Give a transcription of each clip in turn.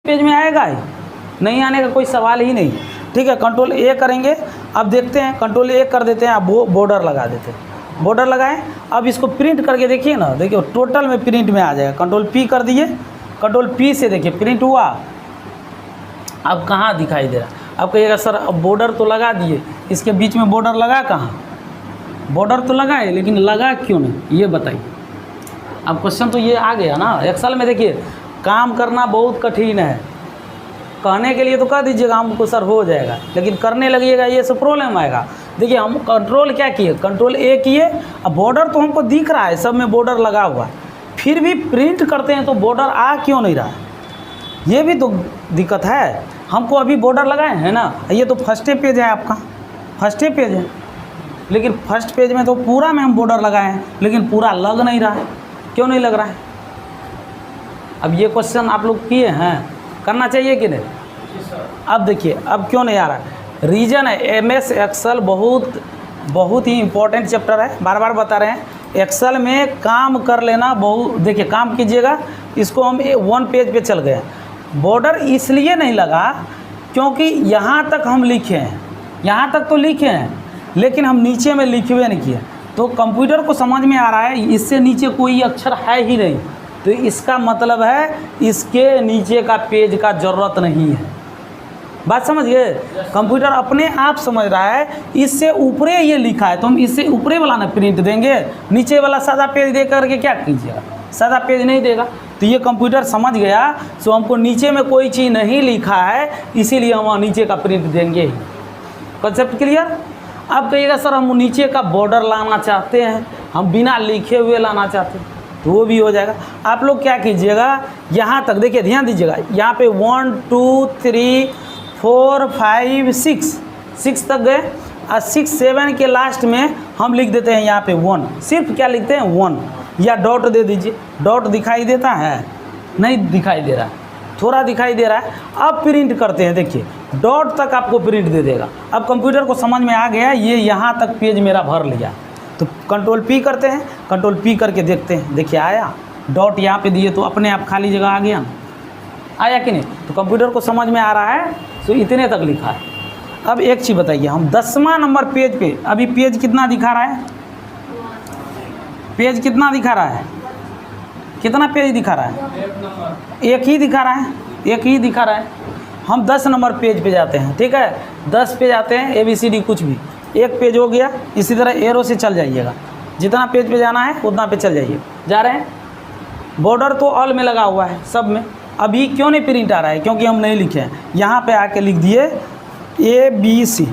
Page में आएगा ही नहीं, आने का कोई सवाल ही नहीं। ठीक है, कंट्रोल ए करेंगे। अब देखते हैं, कंट्रोल ए कर देते हैं, अब वो बॉर्डर लगा देते हैं। बॉर्डर लगाएं, अब इसको प्रिंट करके देखिए ना, देखिए टोटल में प्रिंट में आ जाएगा। कंट्रोल पी कर दिए, कंट्रोल पी से देखिए प्रिंट हुआ। अब कहाँ दिखाई दे रहा? अब कहिएगा सर अब बॉर्डर तो लगा दिए, इसके बीच में बॉर्डर लगा कहाँ? बॉर्डर तो लगा है, लेकिन लगा क्यों नहीं ये बताइए। अब क्वेश्चन तो ये आ गया ना। एक्सेल में देखिए काम करना बहुत कठिन है, कहने के लिए तो कह दीजिएगा हमको सर हो जाएगा, लेकिन करने लगिएगा ये सब प्रॉब्लम आएगा। देखिए हम कंट्रोल क्या किए, कंट्रोल ए किए। अब बॉर्डर तो हमको दिख रहा है, सब में बॉर्डर लगा हुआ है, फिर भी प्रिंट करते हैं तो बॉर्डर आ क्यों नहीं रहा है? ये भी तो दिक्कत है। हमको अभी बॉर्डर लगाए हैं ना, ये तो फर्स्ट पेज है आपका, फर्स्ट पेज है, लेकिन फर्स्ट पेज में तो पूरा में हम बॉर्डर लगाए हैं, लेकिन पूरा लग नहीं रहा है। क्यों नहीं लग रहा है? अब ये क्वेश्चन आप लोग किए हैं, करना चाहिए कि नहीं? अब देखिए अब क्यों नहीं आ रहा है, रीज़न है एमएस एक्सेल बहुत ही इम्पोर्टेंट चैप्टर है, बार बार बता रहे हैं। एक्सेल में काम कर लेना बहुत, देखिए काम कीजिएगा। इसको हम 1 पेज पे चल गए। बॉर्डर इसलिए नहीं लगा क्योंकि यहाँ तक हम लिखे हैं, यहाँ तक तो लिखे हैं, लेकिन हम नीचे में लिखे हुए नहीं किए, तो कंप्यूटर को समझ में आ रहा है इससे नीचे कोई अक्षर है ही नहीं, तो इसका मतलब है इसके नीचे का पेज का ज़रूरत नहीं है। बात समझ गए? कंप्यूटर अपने आप समझ रहा है इससे ऊपरे ये लिखा है, तो हम इससे ऊपरे वाला ना प्रिंट देंगे, नीचे वाला सादा पेज दे करके क्या कीजिएगा? सादा पेज नहीं देगा। तो ये कंप्यूटर समझ गया सो हमको नीचे में कोई चीज़ नहीं लिखा है, इसीलिए हम नीचे का प्रिंट देंगे ही। Concept clear? अब कहिएगा सर हम नीचे का बॉर्डर लाना चाहते हैं, हम बिना लिखे हुए लाना चाहते हैं, तो वो भी हो जाएगा। आप लोग क्या कीजिएगा, यहाँ तक देखिए, ध्यान दीजिएगा, यहाँ पे 1 2 3 4 5 6 तक गए, और 6 7 के लास्ट में हम लिख देते हैं यहाँ पे 1, सिर्फ क्या लिखते हैं 1, या डॉट दे दीजिए। डॉट दिखाई देता है? नहीं दिखाई दे रहा है, थोड़ा दिखाई दे रहा है। अब प्रिंट करते हैं, देखिए डॉट तक आपको प्रिंट दे देगा। अब कंप्यूटर को समझ में आ गया ये यहाँ तक पेज मेरा भर लिया, तो कंट्रोल पी करते हैं, कंट्रोल पी करके देखते हैं, देखिए आया डॉट यहाँ पे दिए तो अपने आप खाली जगह आ गया, आया कि नहीं? तो कंप्यूटर को समझ में आ रहा है, तो इतने तक लिखा है। अब एक चीज़ बताइए, हम 10वां नंबर पेज पे, अभी पेज कितना दिखा रहा है? पेज कितना दिखा रहा है? कितना पेज दिखा रहा है? एक ही दिखा रहा है, एक ही दिखा रहा है। हम 10 नंबर पेज पे जाते हैं, ठीक है, 10 पे जाते हैं, ABCD कुछ भी, एक पेज हो गया। इसी तरह एरो से चल जाइएगा, जितना पेज पे जाना है उतना पे चल जाइए। जा रहे हैं, बॉर्डर तो ऑल में लगा हुआ है सब में। अभी क्यों नहीं प्रिंट आ रहा है? क्योंकि हम नहीं लिखे हैं। यहाँ पे आके लिख दिए ABC।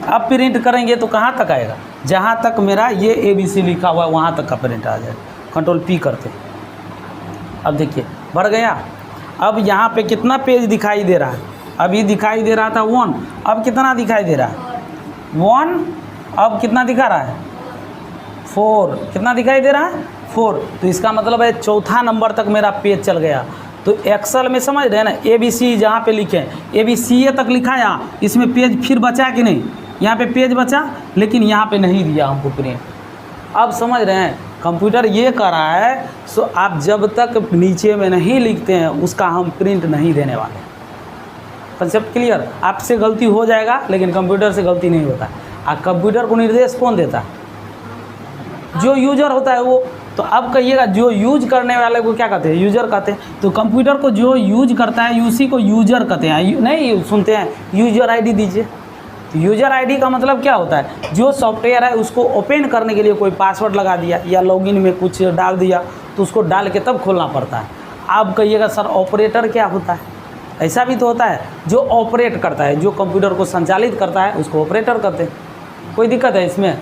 अब प्रिंट करेंगे तो कहाँ तक आएगा? जहाँ तक मेरा ये ABC लिखा हुआ है वहाँ तक का प्रिंट आ जाएगा। कंट्रोल P करते, अब देखिए बढ़ गया। अब यहाँ पे कितना पेज दिखाई दे रहा है? अभी दिखाई दे रहा था 1, अब कितना दिखाई दे रहा है? 1, अब कितना दिखा रहा है? 4, कितना दिखाई दे रहा है? 4। तो इसका मतलब है 4था नंबर तक मेरा पेज चल गया। तो एक्सेल में समझ रहे हैं ना, ABC जहाँ पे लिखे ABCA तक लिखा है, यहाँ इसमें पेज फिर बचा कि नहीं? यहाँ पे पेज बचा, लेकिन यहाँ पे नहीं दिया हमको प्रिंट। अब समझ रहे हैं कंप्यूटर ये कर रहा है, सो आप जब तक नीचे में नहीं लिखते हैं उसका हम प्रिंट नहीं देने वाले। Concept clear? आपसे गलती हो जाएगा, लेकिन कंप्यूटर से गलती नहीं होता। और कंप्यूटर को निर्देश कौन देता है? जो यूजर होता है वो। तो अब कहिएगा जो यूज करने वाले को क्या कहते हैं? यूजर कहते हैं। तो कंप्यूटर को जो यूज करता है उसी को यूजर कहते हैं। नहीं सुनते हैं, यूजर ID दीजिए। तो यूजर ID का मतलब क्या होता है? जो सॉफ्टवेयर है उसको ओपन करने के लिए कोई पासवर्ड लगा दिया या लॉगिन में कुछ डाल दिया, तो उसको डाल के तब खोलना पड़ता है। आप कहिएगा सर ऑपरेटर क्या होता है? ऐसा भी तो होता है, जो ऑपरेट करता है, जो कंप्यूटर को संचालित करता है उसको ऑपरेटर कहते हैं। कोई दिक्कत है इसमें?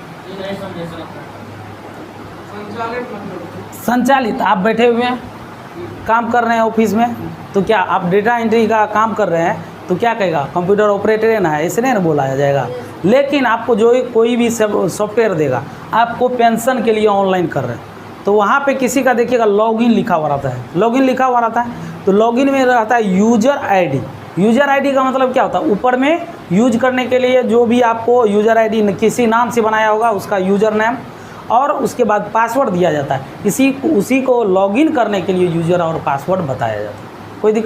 संचालित, आप बैठे हुए हैं काम कर रहे हैं ऑफिस में, तो क्या आप डेटा एंट्री का काम कर रहे हैं तो क्या कहेगा? कंप्यूटर ऑपरेटर है ना, ऐसे नहीं ना बोला जाएगा। लेकिन आपको जो कोई भी सॉफ्टवेयर देगा, आपको पेंशन के लिए ऑनलाइन कर रहे हैं, तो वहाँ पे किसी का देखिएगा लॉगिन लिखा हुआ रहता है, लॉगिन लिखा हुआ रहता है। तो लॉगिन में रहता है यूजर ID। यूजर ID का मतलब क्या होता है? ऊपर में यूज करने के लिए जो भी आपको यूजर ID किसी नाम से बनाया होगा उसका यूजर नेम, और उसके बाद पासवर्ड दिया जाता है। उसी को लॉगिन करने के लिए यूज़र और पासवर्ड बताया जाता है।